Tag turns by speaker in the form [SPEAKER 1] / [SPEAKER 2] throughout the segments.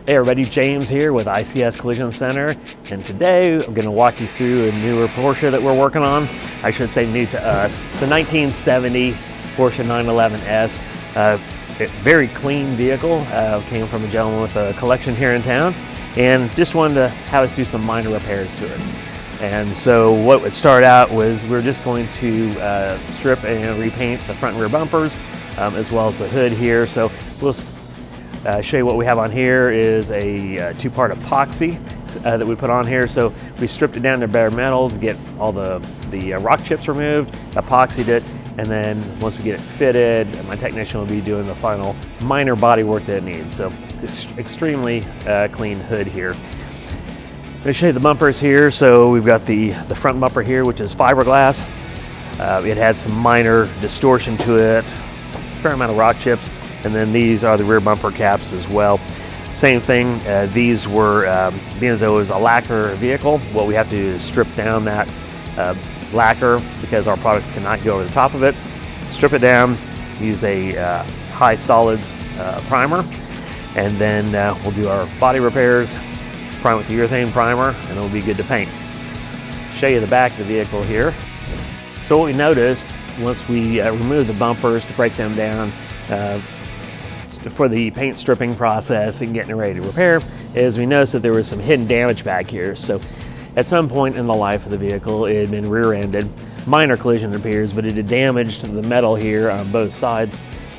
[SPEAKER 1] Hey everybody, James here with ICS Collision Center, and today I'm going to walk you through a newer Porsche that we're working on. I should say new to us. It's a 1970 Porsche 911S. Very clean vehicle. Came from a gentleman with a collection here in town, and just wanted to have us do some minor repairs to it. And so what would start out was we're just going to strip and repaint the front and rear bumpers, as well as the hood here. So we'll show you what we have on here is a two-part epoxy that we put on here. So we stripped it down to bare metal to get all the rock chips removed, epoxied it, and then once we get it fitted, my technician will be doing the final minor body work that it needs. So it's extremely clean hood here. I'm going to show you the bumpers here. So we've got the front bumper here, which is fiberglass. It had some minor distortion to it, fair amount of rock chips. And then these are the rear bumper caps as well. Same thing, these were, being as though it was a lacquer vehicle, what we have to do is strip down that lacquer because our products cannot go over the top of it. Strip it down, use a high solids primer, and then we'll do our body repairs, prime with the urethane primer, and it'll be good to paint. Show you the back of the vehicle here. So what we noticed once we removed the bumpers to break them down, for the paint stripping process and getting it ready to repair, is we noticed that there was some hidden damage back here. So at some point in the life of the vehicle, it had been rear-ended. Minor collision appears, but it had damaged the metal here on both sides.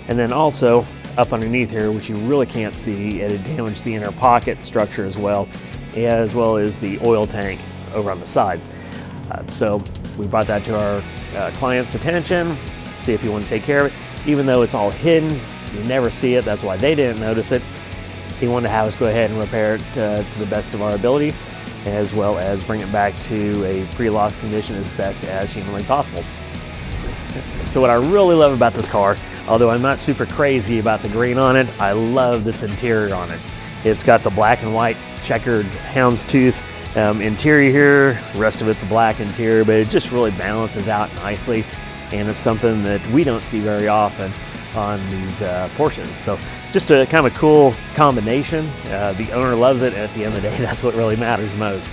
[SPEAKER 1] And then also up underneath here, which you really can't see, it had damaged the inner pocket structure as well as the oil tank over on the side. So we brought that to our client's attention, see if he wanted to take care of it. Even though it's all hidden, you never see it, that's why they didn't notice it. He wanted to have us go ahead and repair it to the best of our ability, as well as bring it back to a pre-loss condition as best as humanly possible. So what I really love about this car, although I'm not super crazy about the green on it, I love this interior on it. It's got the black and white checkered houndstooth interior here. The rest of it's a black interior, but it just really balances out nicely, and it's something that we don't see very often on these Porsches. So just a kind of cool combination. The owner loves it, and at the end of the day, that's what really matters most.